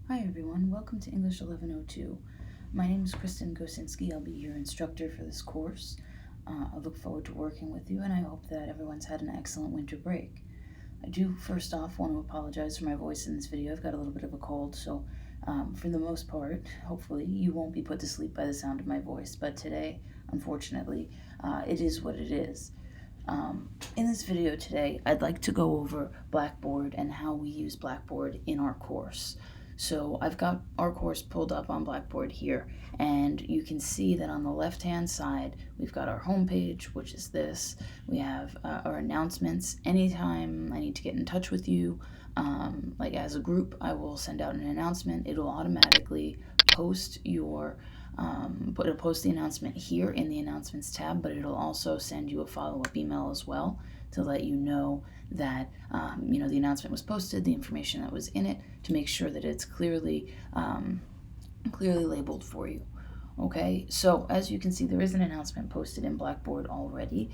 Hi everyone, welcome to English 1102. My name is Kristen Gosinski. I'll be your instructor for this course. I look forward to working with you and I hope that everyone's had an excellent winter break. I do first off want to apologize for my voice in this video. I've got a little bit of a cold, so for the most part, hopefully you won't be put to sleep by the sound of my voice, but today, unfortunately, it is what it is. In this video today, I'd like to go over Blackboard and how we use Blackboard in our course. So I've got our course pulled up on Blackboard here, and you can see that on the left-hand side, we've got our homepage, which is this. We have our announcements. Anytime I need to get in touch with you, like as a group, I will send out an announcement. It'll automatically post your it'll post the announcement here in the announcements tab, but it'll also send you a follow-up email as well to let you know that the announcement was posted, the information that was in it, to make sure that it's clearly labeled for you. Okay, so as you can see, there is an announcement posted in Blackboard already,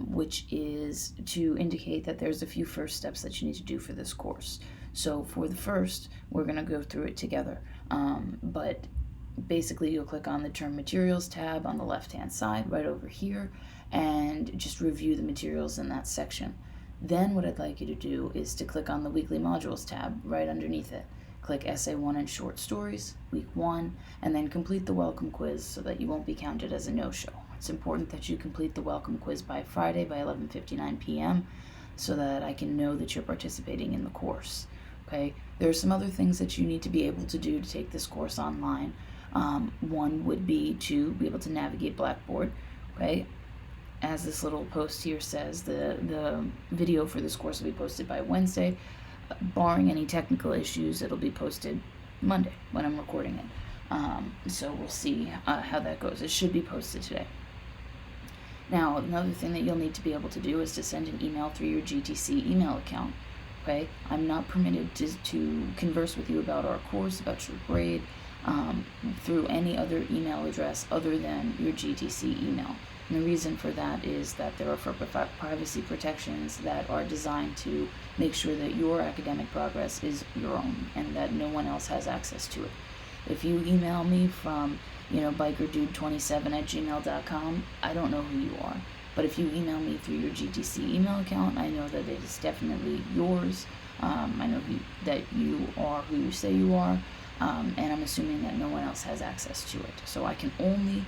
which is to indicate that there's a few first steps that you need to do for this course. So for the first, we're going to go through it together, but basically you'll click on the Term Materials tab on the left-hand side right over here and just review the materials in that section. Then what I'd like you to do is to click on the Weekly Modules tab right underneath it. Click Essay 1 and Short Stories, Week 1, and then complete the welcome quiz so that you won't be counted as a no-show. It's important that you complete the welcome quiz by Friday by 11:59 p.m. so that I can know that you're participating in the course. Okay, there are some other things that you need to be able to do to take this course online. One would be to be able to navigate Blackboard. Okay, as this little post here says, the video for this course will be posted by Wednesday. Barring any technical issues, it'll be posted Monday when I'm recording it. So we'll see how that goes. It should be posted today. Now, another thing that you'll need to be able to do is to send an email through your GTC email account. Okay, I'm not permitted to converse with you about our course, about your grade, through any other email address other than your GTC email. And the reason for that is that there are privacy protections that are designed to make sure that your academic progress is your own and that no one else has access to it. If you email me from, bikerdude27@gmail.com, I don't know who you are. But if you email me through your GTC email account, I know that it is definitely yours. I know that you are who you say you are, and I'm assuming that no one else has access to it. So I can only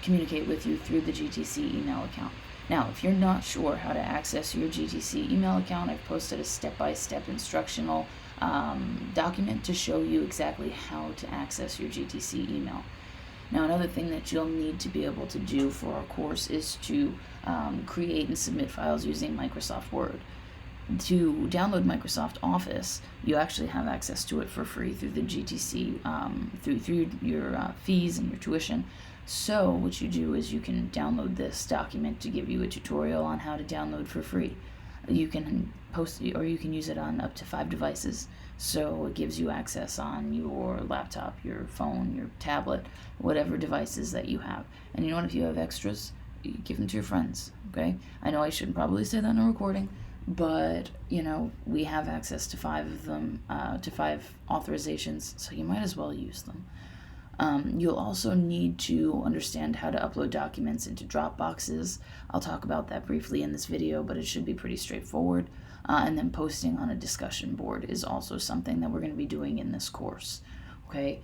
communicate with you through the GTC email account. Now, if you're not sure how to access your GTC email account, I've posted a step-by-step instructional document to show you exactly how to access your GTC email. Now, another thing that you'll need to be able to do for our course is to create and submit files using Microsoft Word. To download Microsoft Office, you actually have access to it for free through the GTC, through your fees and your tuition. So what you do is you can download this document to give you a tutorial on how to download for free. You can post or you can use it on up to 5 devices. So it gives you access on your laptop, your phone, your tablet, whatever devices that you have. And you know what, if you have extras, you give them to your friends, okay? I know I shouldn't probably say that in a recording, but we have access to 5 of them, to 5 authorizations, so you might as well use them. You'll also need to understand how to upload documents into Dropboxes. I'll talk about that briefly in this video, but it should be pretty straightforward. And then posting on a discussion board is also something that we're going to be doing in this course. Okay,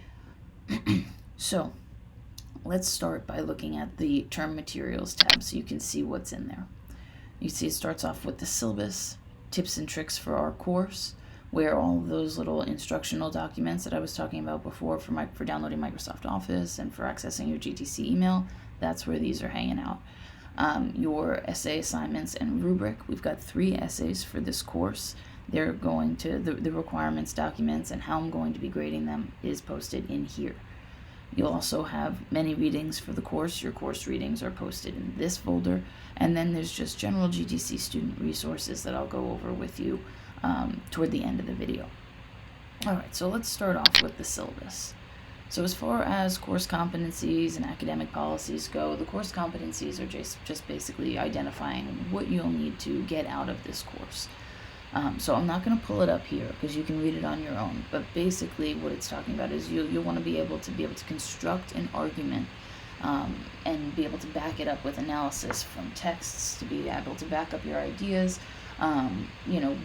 so let's start by looking at the Term Materials tab so you can see what's in there. You see it starts off with the syllabus, tips and tricks for our course, where all of those little instructional documents that I was talking about before for downloading Microsoft Office and for accessing your GTC email, that's where these are hanging out. Your essay assignments and rubric. We've got 3 essays for this course. They're going to, the requirements documents and how I'm going to be grading them is posted in here. You'll also have many readings for the course. Your course readings are posted in this folder. And then there's just general GTC student resources that I'll go over with you toward the end of the video. Alright, so let's start off with the syllabus. So as far as course competencies and academic policies go, the course competencies are just basically identifying what you'll need to get out of this course. So I'm not going to pull it up here because you can read it on your own. But basically, what it's talking about is you'll want to be able to construct an argument and be able to back it up with analysis from texts, to be able to back up your ideas,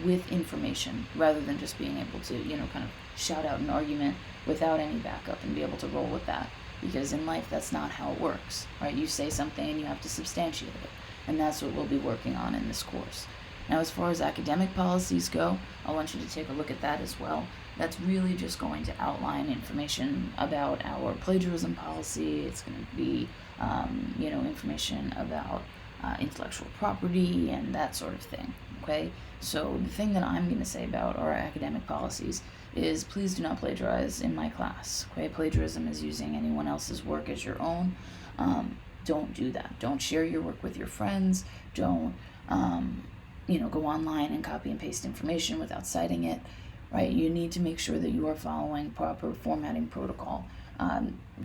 with information, rather than just being able to, kind of shout out an argument without any backup and be able to roll with that. Because in life, that's not how it works, right? You say something and you have to substantiate it. And that's what we'll be working on in this course. Now, as far as academic policies go, I want you to take a look at that as well. That's really just going to outline information about our plagiarism policy. It's going to be, information about intellectual property and that sort of thing, okay? So the thing that I'm going to say about our academic policies is please do not plagiarize in my class, okay? Plagiarism is using anyone else's work as your own. Don't do that. Don't share your work with your friends. Don't, go online and copy and paste information without citing it, right? You need to make sure that you are following proper formatting protocol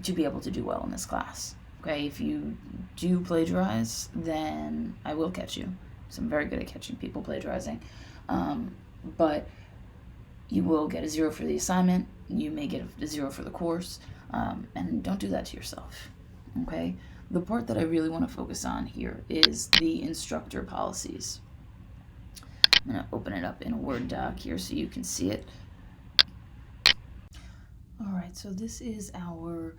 to be able to do well in this class, okay? If you do plagiarize, then I will catch you. So I'm very good at catching people plagiarizing. But you will get a 0 for the assignment. You may get a 0 for the course. And don't do that to yourself, okay? The part that I really want to focus on here is the instructor policies. I'm going to open it up in a Word doc here so you can see it. All right, so this is our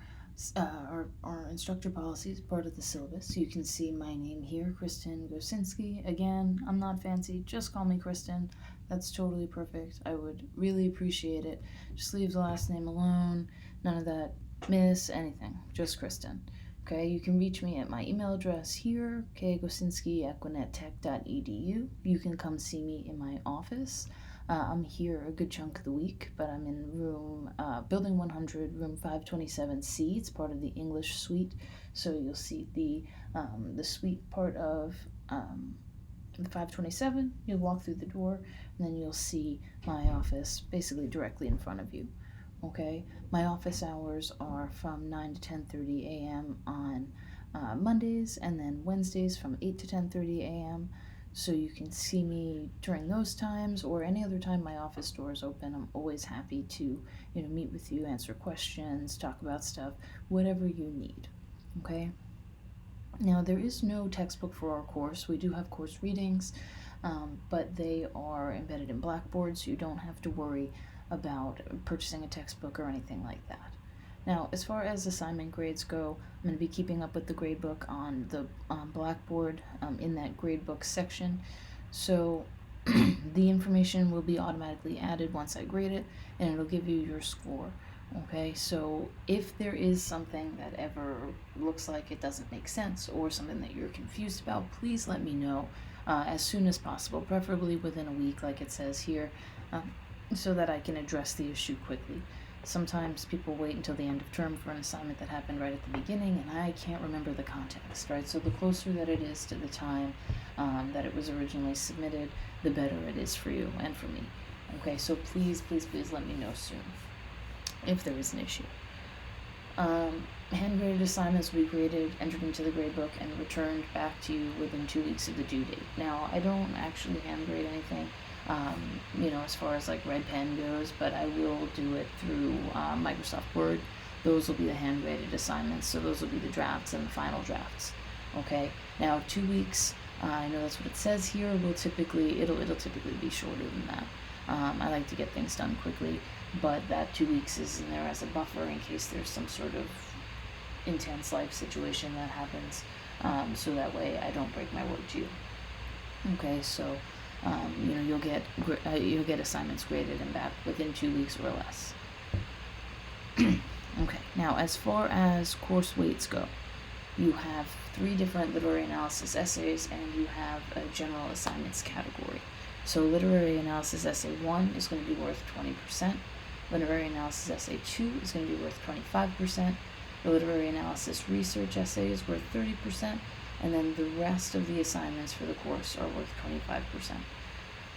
instructor policies, part of the syllabus. You can see my name here, Kristen Gosinski. Again, I'm not fancy, just call me Kristen. That's totally perfect. I would really appreciate it. Just leave the last name alone, none of that miss, anything, just Kristen. Okay, you can reach me at my email address here, kgosinski@gwinnettech.edu. You can come see me in my office. I'm here a good chunk of the week, but I'm in building 100, room 527C. It's part of the English suite, so you'll see the suite part of the 527. You'll walk through the door, and then you'll see my office basically directly in front of you. Okay, my office hours are from 9 to 10:30 a.m. on Mondays, and then Wednesdays from 8 to 10:30 a.m. So you can see me during those times, or any other time my office door is open. I'm always happy to, meet with you, answer questions, talk about stuff, whatever you need. Okay. Now, there is no textbook for our course. We do have course readings, but they are embedded in Blackboard, so you don't have to worry about purchasing a textbook or anything like that. Now, as far as assignment grades go, I'm going to be keeping up with the gradebook on the Blackboard in that gradebook section. So the information will be automatically added once I grade it, and it'll give you your score. Okay, so if there is something that ever looks like it doesn't make sense or something that you're confused about, please let me know as soon as possible, preferably within a week like it says here, so that I can address the issue quickly. Sometimes people wait until the end of term for an assignment that happened right at the beginning, and I can't remember the context, right? So the closer that it is to the time that it was originally submitted, the better it is for you and for me. Okay, so please, please, please let me know soon if there is an issue. Hand-graded assignments will be graded, entered into the gradebook, and returned back to you within 2 weeks of the due date. Now, I don't actually hand-grade anything, as far as like red pen goes, but I will do it through Microsoft Word. Those will be the hand-graded assignments, so those will be the drafts and the final drafts. Okay, now 2 weeks, I know that's what it says here, it'll typically be shorter than that. I like to get things done quickly, but that 2 weeks is in there as a buffer in case there's some sort of intense life situation that happens, so that way I don't break my word to you. Okay, so you'll get assignments graded and back within 2 weeks or less. Okay, now as far as course weights go, you have 3 different literary analysis essays, and you have a general assignments category. So literary analysis essay 1 is going to be worth 20%. Literary analysis essay 2 is going to be worth 25%. The literary analysis research essay is worth 30%. And then the rest of the assignments for the course are worth 25%.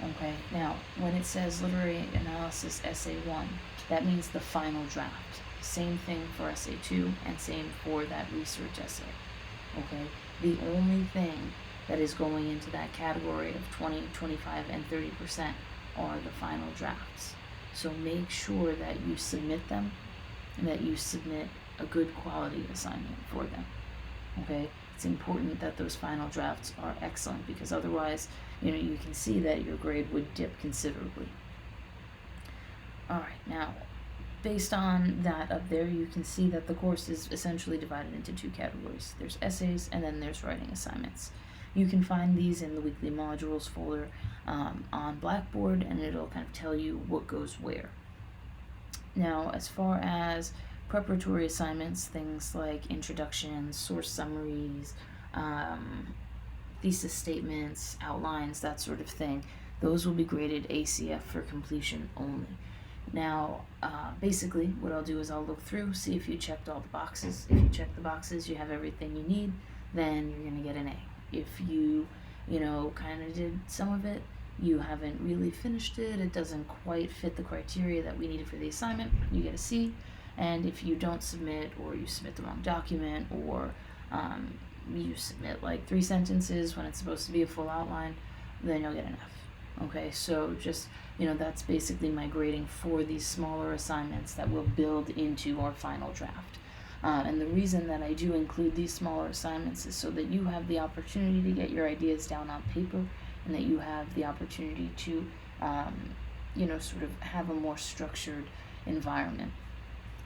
Okay, now when it says literary analysis essay 1, that means the final draft. Same thing for essay 2 and same for that research essay. Okay, the only thing that is going into that category of 20, 25, and 30% are the final drafts. So make sure that you submit them and that you submit a good quality assignment for them. Okay? It's important that those final drafts are excellent, because otherwise, you can see that your grade would dip considerably. Alright, now, based on that up there, you can see that the course is essentially divided into two categories. There's essays, and then there's writing assignments. You can find these in the weekly modules folder on Blackboard, and it'll kind of tell you what goes where. Now, as far as preparatory assignments, things like introductions, source summaries, thesis statements, outlines, that sort of thing, those will be graded ACF for completion only. Now, basically, what I'll do is I'll look through, see if you checked all the boxes. If you check the boxes, you have everything you need, then you're going to get an A. If you, kind of did some of it, you haven't really finished it, it doesn't quite fit the criteria that we needed for the assignment, you get a C. And if you don't submit, or you submit the wrong document, or you submit like 3 sentences when it's supposed to be a full outline, then you'll get an F. Okay, so just, that's basically my grading for these smaller assignments that will build into our final draft. And the reason that I do include these smaller assignments is so that you have the opportunity to get your ideas down on paper, and that you have the opportunity to, sort of have a more structured environment.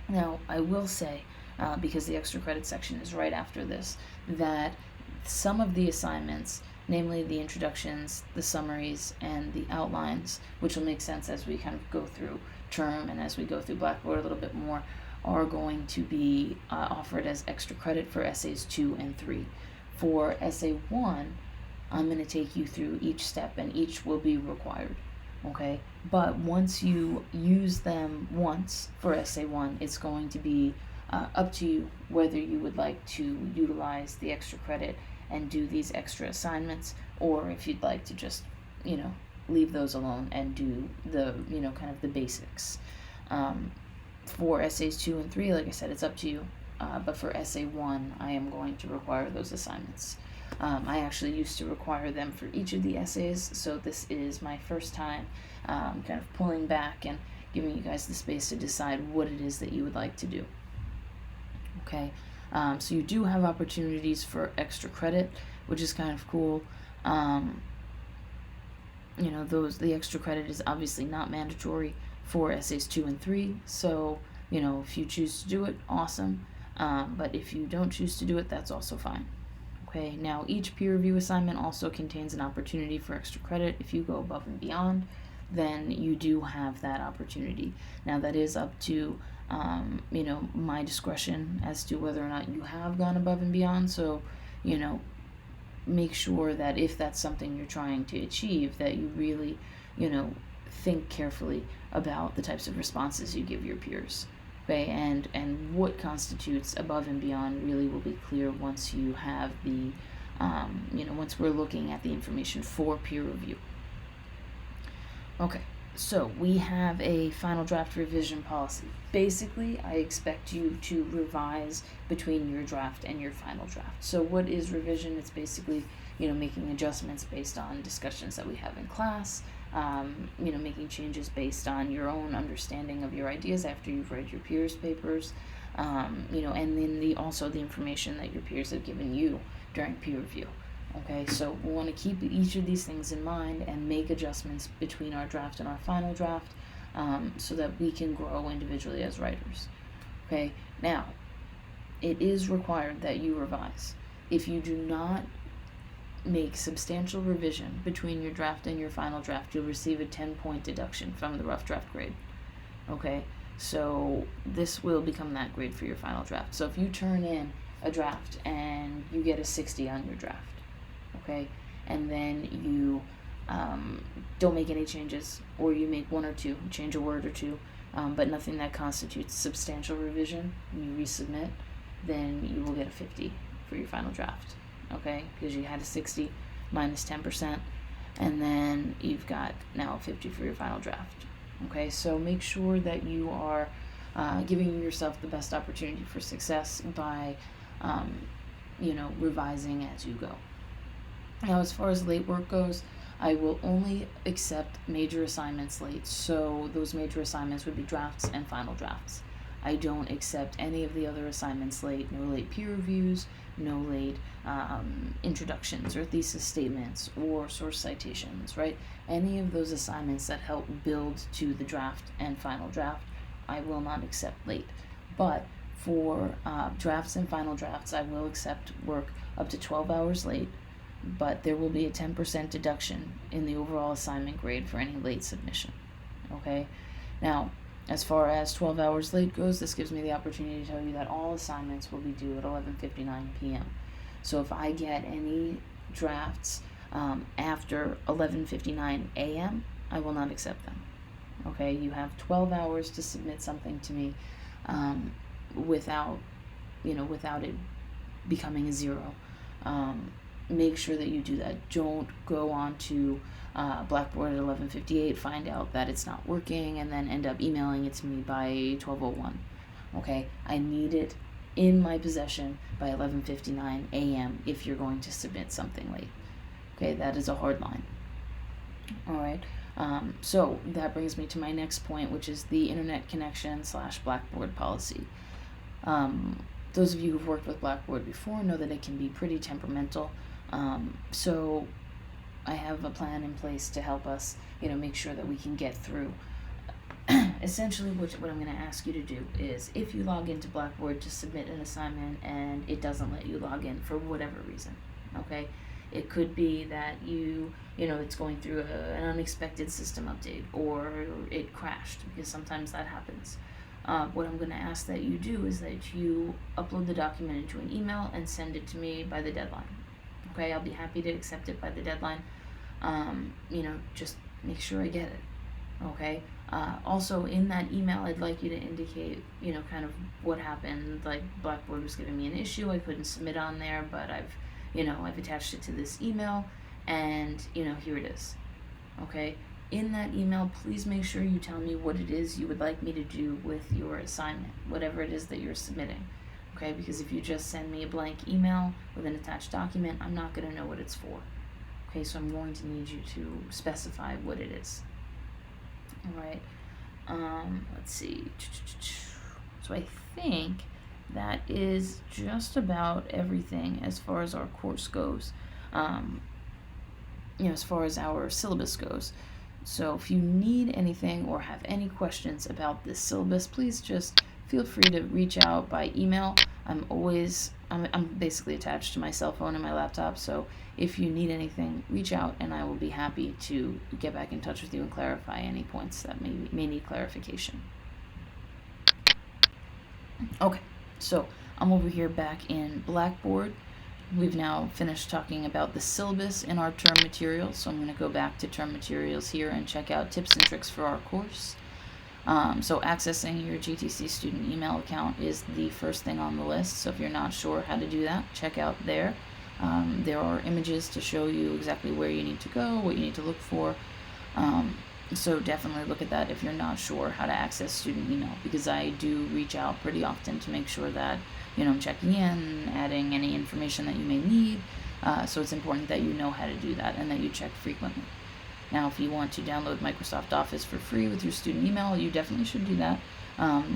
Now, I will say, because the extra credit section is right after this, that some of the assignments, namely the introductions, the summaries, and the outlines, which will make sense as we kind of go through term and as we go through Blackboard a little bit more, are going to be offered as extra credit for essays 2 and 3. For essay 1, I'm going to take you through each step, and each will be required. Okay, but once you use them once for essay 1, it's going to be up to you whether you would like to utilize the extra credit and do these extra assignments, or if you'd like to just, leave those alone and do the, kind of the basics. For essays 2 and 3, like I said, it's up to you, but for essay 1, I am going to require those assignments. I actually used to require them for each of the essays, so this is my first time kind of pulling back and giving you guys the space to decide what it is that you would like to do. Okay, so you do have opportunities for extra credit, which is kind of cool. The extra credit is obviously not mandatory for essays 2 and 3, so, if you choose to do it, awesome, but if you don't choose to do it, that's also fine. Okay, now each peer review assignment also contains an opportunity for extra credit. If you go above and beyond, then you do have that opportunity. Now that is up to, my discretion as to whether or not you have gone above and beyond. So, make sure that if that's something you're trying to achieve, that you really, think carefully about the types of responses you give your peers. Okay, and what constitutes above and beyond really will be clear once you have the, once we're looking at the information for peer review. Okay, so we have a final draft revision policy. Basically, I expect you to revise between your draft and your final draft. So what is revision? It's basically, making adjustments based on discussions that we have in class, making changes based on your own understanding of your ideas after you've read your peers' papers, and then also the information that your peers have given you during peer review. Okay, so we want to keep each of these things in mind and make adjustments between our draft and our final draft, so that we can grow individually as writers. Okay, now, it is required that you revise. If you do not make substantial revision between your draft and your final draft, you'll receive a 10-point deduction from the rough draft grade. Okay, so this will become that grade for your final draft. So if you turn in a draft and you get a 60 on your draft, okay, and then you don't make any changes, or you make one or two, change a word or two, but nothing that constitutes substantial revision, and you resubmit, then you will get a 50 for your final draft. Okay, because you had a 60 minus 10%, and then you've got now a 50 for your final draft. Okay, so make sure that you are giving yourself the best opportunity for success by, revising as you go. Now, as far as late work goes, I will only accept major assignments late, so those major assignments would be drafts and final drafts. I don't accept any of the other assignments late, no late peer reviews, no late introductions or thesis statements or source citations, right? Any of those assignments that help build to the draft and final draft, I will not accept late. But for drafts and final drafts, I will accept work up to 12 hours late, but there will be a 10% deduction in the overall assignment grade for any late submission. Okay? Now, as far as 12 hours late goes, this gives me the opportunity to tell you that all assignments will be due at 11:59 p.m. So if I get any drafts after 11:59 a.m., I will not accept them. Okay? You have 12 hours to submit something to me without it becoming a zero. Make sure that you do that. Don't go on to Blackboard at 11:58, find out that it's not working, and then end up emailing it to me by 12:01. Okay, I need it in my possession by 11:59 a.m. if you're going to submit something late. Okay, that is a hard line. All right. So that brings me to my next point, which is the internet connection / Blackboard policy. Those of you who've worked with Blackboard before know that it can be pretty temperamental. So I have a plan in place to help us, make sure that we can get through. Essentially, what I'm going to ask you to do is, if you log into Blackboard to submit an assignment and it doesn't let you log in for whatever reason, okay? It could be that it's going through an unexpected system update, or it crashed, because sometimes that happens. What I'm going to ask that you do is that you upload the document into an email and send it to me by the deadline. Okay, I'll be happy to accept it by the deadline. Just make sure I get it. Okay. Also, in that email, I'd like you to indicate, kind of what happened. Like, Blackboard was giving me an issue, I couldn't submit on there, but I've attached it to this email, and here it is. Okay. In that email, please make sure you tell me what it is you would like me to do with your assignment, whatever it is that you're submitting. Okay, because if you just send me a blank email with an attached document, I'm not going to know what it's for. Okay, so I'm going to need you to specify what it is. All right, let's see. So I think that is just about everything as far as our course goes, as far as our syllabus goes. So if you need anything or have any questions about this syllabus, please just feel free to reach out by email. I'm basically attached to my cell phone and my laptop, so if you need anything, reach out and I will be happy to get back in touch with you and clarify any points that may need clarification. Okay, so I'm over here back in Blackboard. We've now finished talking about the syllabus in our term materials, so I'm going to go back to term materials here and check out tips and tricks for our course. So accessing your GTC student email account is the first thing on the list, so if you're not sure how to do that, check out there. There are images to show you exactly where you need to go, what you need to look for, so definitely look at that if you're not sure how to access student email, because I do reach out pretty often to make sure that I'm checking in, adding any information that you may need, so it's important that you know how to do that and that you check frequently. Now, if you want to download Microsoft Office for free with your student email, you definitely should do that.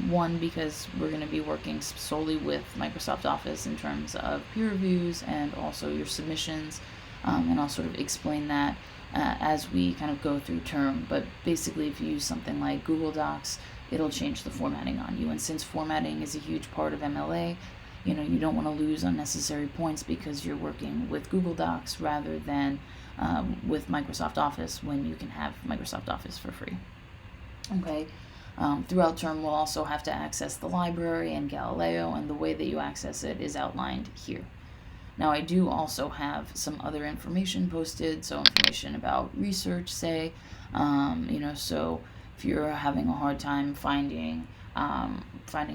One, because we're going to be working solely with Microsoft Office in terms of peer reviews and also your submissions, and I'll sort of explain that as we kind of go through term. But basically, if you use something like Google Docs, it'll change the formatting on you. And since formatting is a huge part of MLA, you don't want to lose unnecessary points because you're working with Google Docs rather than with Microsoft Office, when you can have Microsoft Office for free. Okay. Throughout term, we'll also have to access the library and Galileo, and the way that you access it is outlined here. Now, I do also have some other information posted, so information about research, say, so if you're having a hard time finding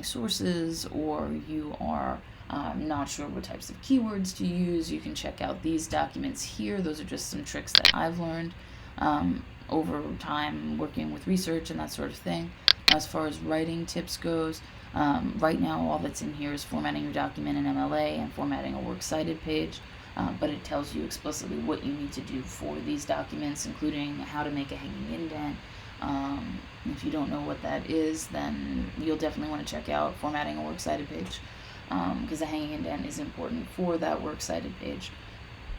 sources, or you are not sure what types of keywords to use, you can check out these documents here. Those are just some tricks that I've learned over time working with research and that sort of thing. As far as writing tips goes, right now all that's in here is formatting your document in MLA and formatting a works cited page. but it tells you explicitly what you need to do for these documents, including how to make a hanging indent. If you don't know what that is, then you'll definitely want to check out formatting a works cited page, because the hanging indent is important for that works cited page.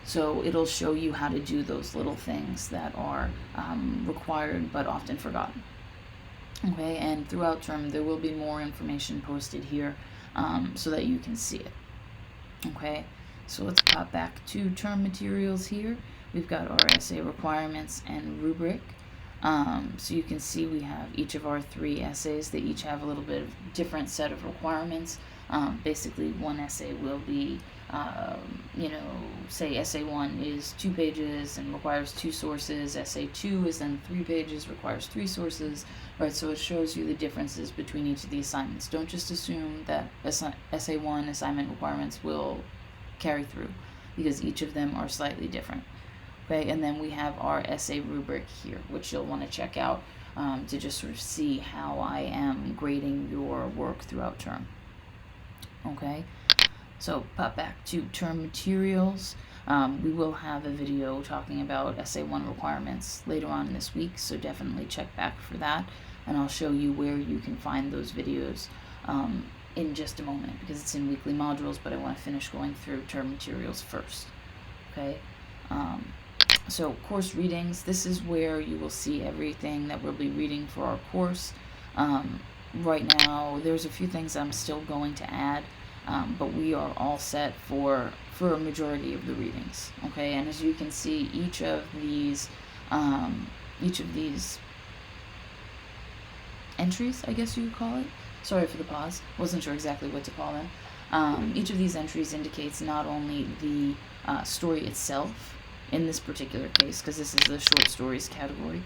So it'll show you how to do those little things that are required but often forgotten. Okay, and throughout term there will be more information posted here so that you can see it. Okay, so let's pop back to term materials here. We've got our essay requirements and rubric. So you can see we have each of our 3 essays. They each have a little bit of different set of requirements. Basically, one essay will be, say essay 1 is 2 pages and requires 2 sources. Essay 2 is then 3 pages, requires 3 sources. Right, so it shows you the differences between each of the assignments. Don't just assume that essay 1 assignment requirements will carry through, because each of them are slightly different. Okay, and then we have our essay rubric here, which you'll want to check out to just sort of see how I am grading your work throughout term. Okay, so pop back to term materials. We will have a video talking about essay 1 requirements later on this week, so definitely check back for that, and I'll show you where you can find those videos in just a moment, because it's in weekly modules, but I want to finish going through term materials first. Okay. So course readings, this is where you will see everything that we'll be reading for our course. Right now, there's a few things I'm still going to add, but we are all set for a majority of the readings. Okay, and as you can see, each of these entries, I guess you would call it. Sorry for the pause. Wasn't sure exactly what to call them. Each of these entries indicates not only the story itself, in this particular case, because this is the short stories category.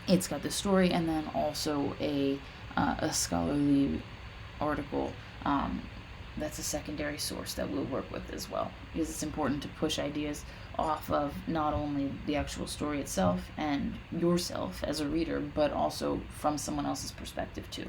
It's got the story and then also a scholarly article that's a secondary source that we'll work with as well, because it's important to push ideas off of not only the actual story itself and yourself as a reader, but also from someone else's perspective too.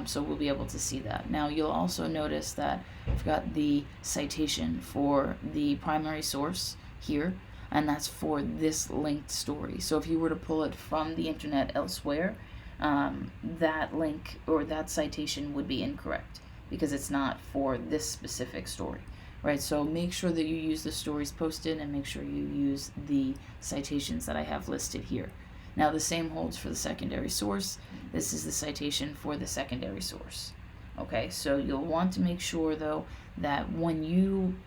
So we'll be able to see that. Now you'll also notice that I've got the citation for the primary source here, and that's for this linked story. So if you were to pull it from the internet elsewhere, that link or that citation would be incorrect, because it's not for this specific story. Right, so make sure that you use the stories posted, and make sure you use the citations that I have listed here. Now the same holds for the secondary source. This is the citation for the secondary source. Okay, so you'll want to make sure though that when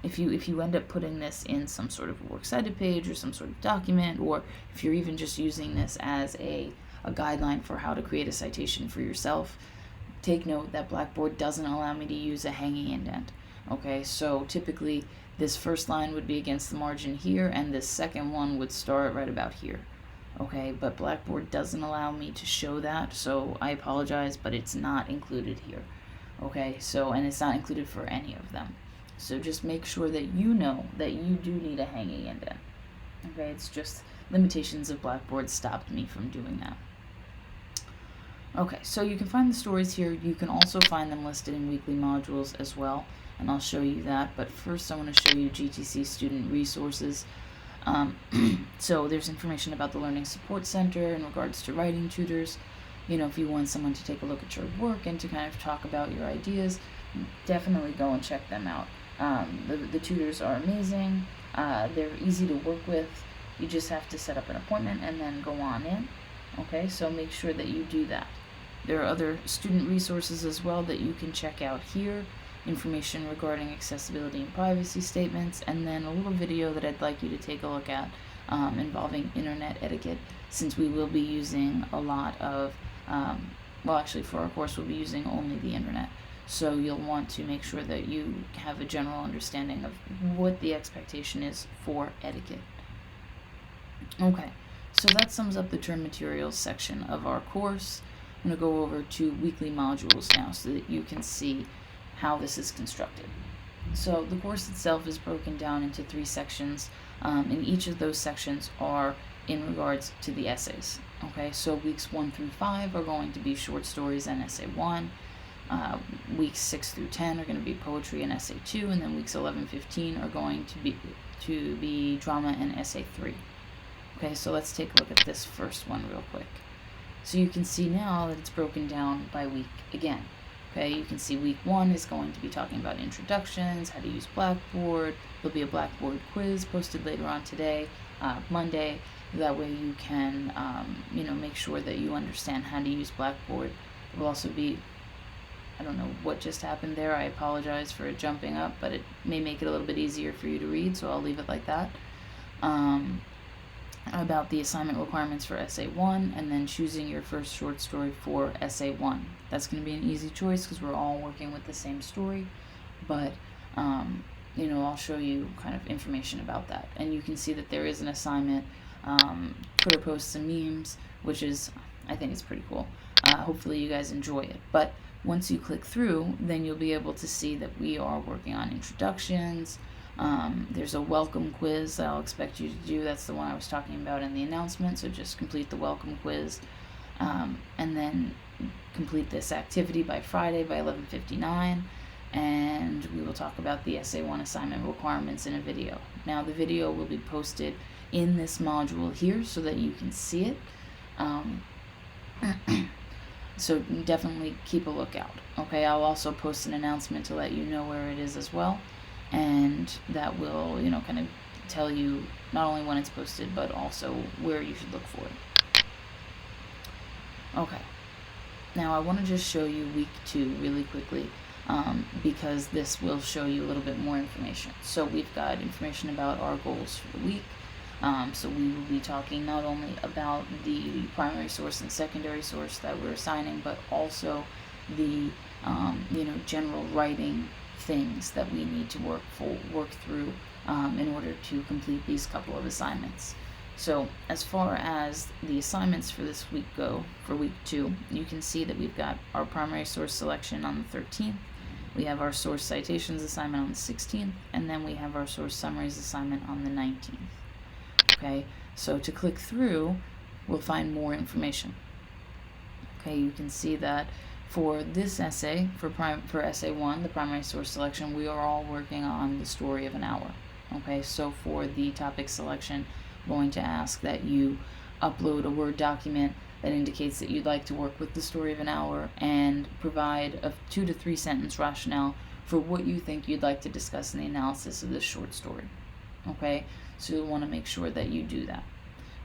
if you end up putting this in some sort of works cited page or some sort of document, or if you're even just using this as a guideline for how to create a citation for yourself, take note that Blackboard doesn't allow me to use a hanging indent. Okay, so typically this first line would be against the margin here, and this second one would start right about here. Okay, but Blackboard doesn't allow me to show that, so I apologize, but it's not included here. Okay, so, and it's not included for any of them. So just make sure that you know that you do need a hanging indent. Okay, it's just limitations of Blackboard stopped me from doing that. Okay, so you can find the stories here. You can also find them listed in weekly modules as well, and I'll show you that. But first I want to show you GTC student resources. So there's information about the Learning Support Center in regards to writing tutors. You know, if you want someone to take a look at your work and to kind of talk about your ideas, definitely go and check them out. The tutors are amazing. They're easy to work with. You just have to set up an appointment and then go on in. Okay, so make sure that you do that. There are other student resources as well that you can check out here. Information regarding accessibility and privacy statements, and then a little video that I'd like you to take a look at involving internet etiquette, since we will be using a lot of, well actually for our course we'll be using only the internet. So you'll want to make sure that you have a general understanding of what the expectation is for etiquette. Okay, so that sums up the term materials section of our course. I'm going to go over to weekly modules now so that you can see how this is constructed. So the course itself is broken down into 3 sections, and each of those sections are in regards to the essays. Okay, so weeks 1 through 5 are going to be short stories and essay 1. Weeks 6 through 10 are going to be poetry and essay 2, and then weeks 11, 15 are going to be drama and essay 3. Okay, so let's take a look at this first one real quick. So you can see now that it's broken down by week again. Okay, you can see week 1 is going to be talking about introductions, how to use Blackboard. There'll be a Blackboard quiz posted later on today, Monday. That way you can, make sure that you understand how to use Blackboard. There will also be, I don't know what just happened there. I apologize for it jumping up, but it may make it a little bit easier for you to read, so I'll leave it like that. About the assignment requirements for essay 1, and then choosing your first short story for essay 1. That's going to be an easy choice because we're all working with the same story, but I'll show you kind of information about that. And you can see that there is an assignment, Twitter posts and memes, which is, I think it's pretty cool. Hopefully you guys enjoy it. But once you click through, then you'll be able to see that we are working on introductions. There's a welcome quiz that I'll expect you to do. That's the one I was talking about in the announcement, so just complete the welcome quiz. And then complete this activity by Friday by 11:59, and we will talk about the essay 1 assignment requirements in a video. Now the video will be posted in this module here so that you can see it. So definitely keep a lookout. Okay, I'll also post an announcement to let you know where it is as well, and that will, kind of tell you not only when it's posted, but also where you should look for it. Okay, now I want to just show you week 2 really quickly, because this will show you a little bit more information. So we've got information about our goals for the week. So we will be talking not only about the primary source and secondary source that we're assigning, but also the general writing things that we need to work through in order to complete these couple of assignments. So as far as the assignments for this week go, for week 2, you can see that we've got our primary source selection on the 13th, we have our source citations assignment on the 16th, and then we have our source summaries assignment on the 19th. Okay, so to click through, we'll find more information. Okay, you can see that for this essay, for essay 1, the primary source selection, we are all working on the story of an hour. Okay, so for the topic selection, I'm going to ask that you upload a Word document that indicates that you'd like to work with the story of an hour and provide a 2 to 3 sentence rationale for what you think you'd like to discuss in the analysis of this short story. Okay, so you'll want to make sure that you do that.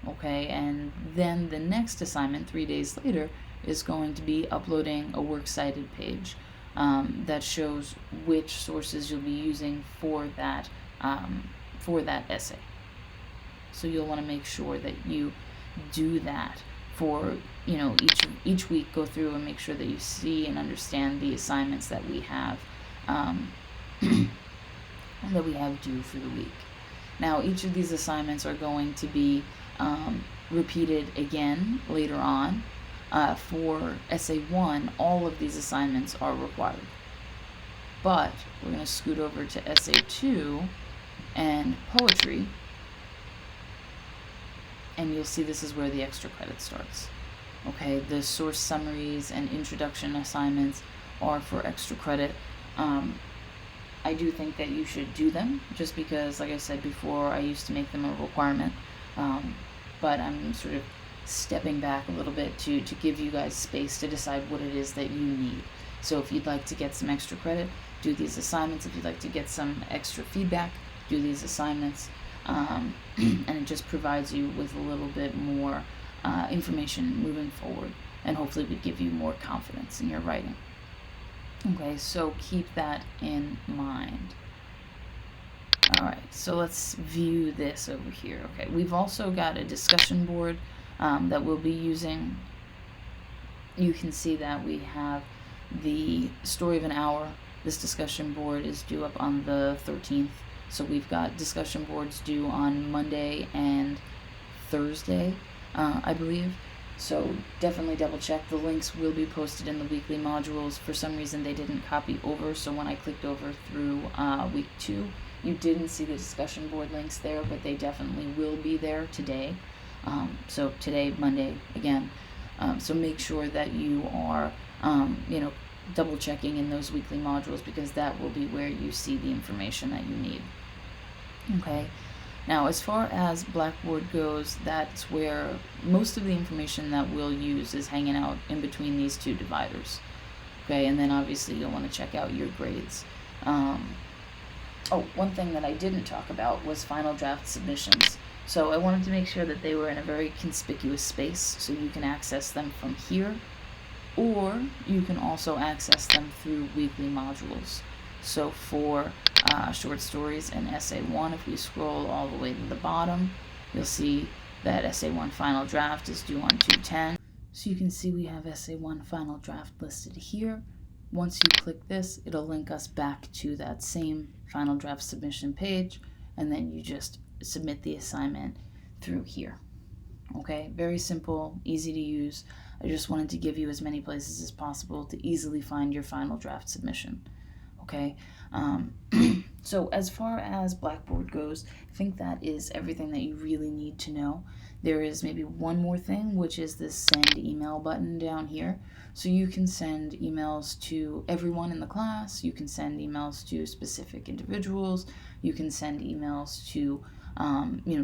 Okay, and then the next assignment 3 days later is going to be uploading a works cited page that shows which sources you'll be using for that essay. So you'll want to make sure that you do that for each week. Go through and make sure that you see and understand the assignments that we have due for the week. Now each of these assignments are going to be repeated again later on. For essay 1, all of these assignments are required. But we're going to scoot over to essay 2 and poetry, and you'll see this is where the extra credit starts. Okay, the source summaries and introduction assignments are for extra credit. I do think that you should do them, just because, like I said before, I used to make them a requirement, but I'm sort of stepping back a little bit to give you guys space to decide what it is that you need. So if you'd like to get some extra credit, do these assignments. If you'd like to get some extra feedback, do these assignments. And it just provides you with a little bit more information moving forward, and hopefully would give you more confidence in your writing. Okay, so keep that in mind. Alright, so let's view this over here. Okay, we've also got a discussion board that we'll be using. You can see that we have the story of an hour. This discussion board is due up on the 13th. So we've got discussion boards due on Monday and Thursday, I believe. So definitely double check. The links will be posted in the weekly modules. For some reason they didn't copy over, so when I clicked over through week 2, you didn't see the discussion board links there, but they definitely will be there today. So today, Monday, again. So make sure that you are, double checking in those weekly modules, because that will be where you see the information that you need. Okay. Now, as far as Blackboard goes, that's where most of the information that we'll use is hanging out in between these two dividers. Okay, and then obviously you'll want to check out your grades. One thing that I didn't talk about was final draft submissions. So I wanted to make sure that they were in a very conspicuous space, so you can access them from here, or you can also access them through weekly modules. So for short stories and Essay 1, if we scroll all the way to the bottom, you'll see that Essay 1 final draft is due on 2/10. So you can see we have Essay 1 final draft listed here. Once you click this, it'll link us back to that same final draft submission page, and then you just submit the assignment through here. Okay, very simple, easy to use. I just wanted to give you as many places as possible to easily find your final draft submission. Okay, so as far as Blackboard goes, I think that is everything that you really need to know. There is maybe one more thing, which is this send email button down here. So you can send emails to everyone in the class, you can send emails to specific individuals, you can send emails to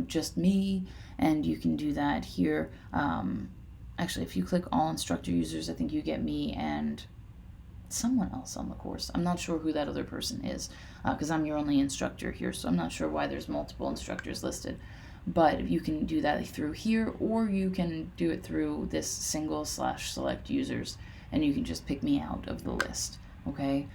just me, and you can do that here. Actually, if you click all instructor users, I think you get me and someone else on the course. I'm not sure who that other person is, because I'm your only instructor here, so I'm not sure why there's multiple instructors listed. But you can do that through here, or you can do it through this single/select users, and you can just pick me out of the list. Okay,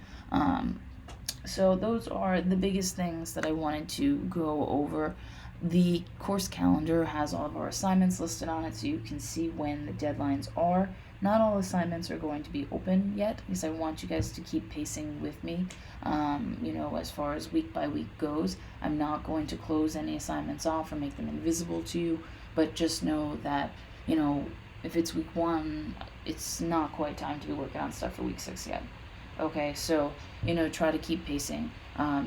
so those are the biggest things that I wanted to go over. The course calendar has all of our assignments listed on it, so you can see when the deadlines are. Not all assignments are going to be open yet, because I want you guys to keep pacing with me. As far as week by week goes, I'm not going to close any assignments off or make them invisible to you, but just know that, if it's week 1, it's not quite time to be working on stuff for week 6 yet. Okay, so, try to keep pacing,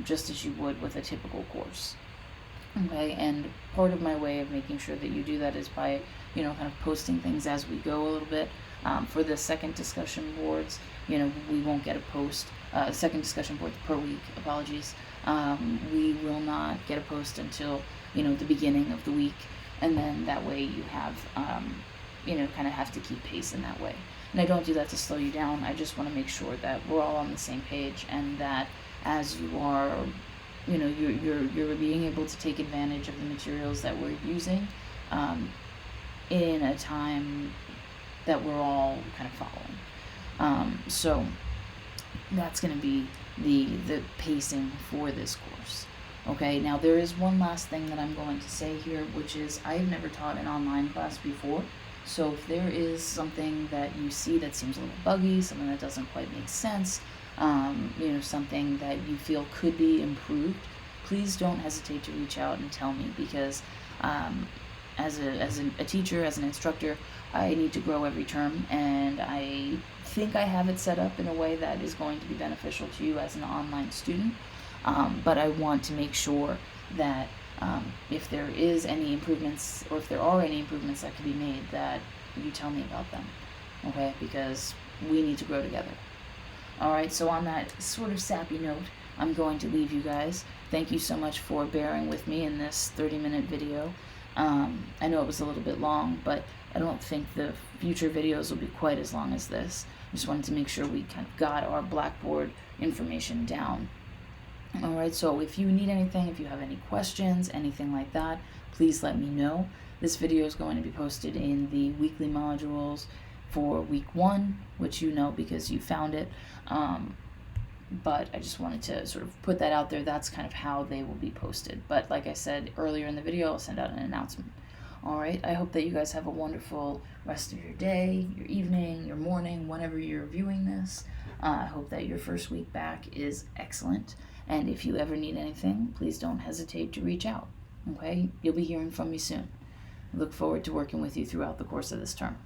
just as you would with a typical course. Okay, and part of my way of making sure that you do that is by, kind of posting things as we go a little bit. For the second discussion boards, we won't get a post, second discussion board per week, apologies. We will not get a post until, the beginning of the week, and then that way you have, kind of have to keep pace in that way. And I don't do that to slow you down. I just want to make sure that we're all on the same page, and that as you are, you're being able to take advantage of the materials that we're using in a time that we're all kind of following. So that's going to be the pacing for this course. Okay, now there is one last thing that I'm going to say here, which is I've never taught an online class before. So if there is something that you see that seems a little buggy, something that doesn't quite make sense, something that you feel could be improved, please don't hesitate to reach out and tell me, because as a teacher, as an instructor, I need to grow every term, and I think I have it set up in a way that is going to be beneficial to you as an online student, but I want to make sure that if there is any improvements, or if there are any improvements that can be made, that you tell me about them, okay, because we need to grow together. Alright, so on that sort of sappy note, I'm going to leave you guys. Thank you so much for bearing with me in this 30-minute video. I know it was a little bit long, but I don't think the future videos will be quite as long as this. I just wanted to make sure we kind of got our Blackboard information down. Alright, so if you need anything, if you have any questions, anything like that, please let me know. This video is going to be posted in the weekly modules for week 1, which you know because you found it. But I just wanted to sort of put that out there. That's kind of how they will be posted. But like I said earlier in the video, I'll send out an announcement. Alright, I hope that you guys have a wonderful rest of your day, your evening, your morning, whenever you're viewing this. I hope that your first week back is excellent. And if you ever need anything, please don't hesitate to reach out. Okay? You'll be hearing from me soon. I look forward to working with you throughout the course of this term.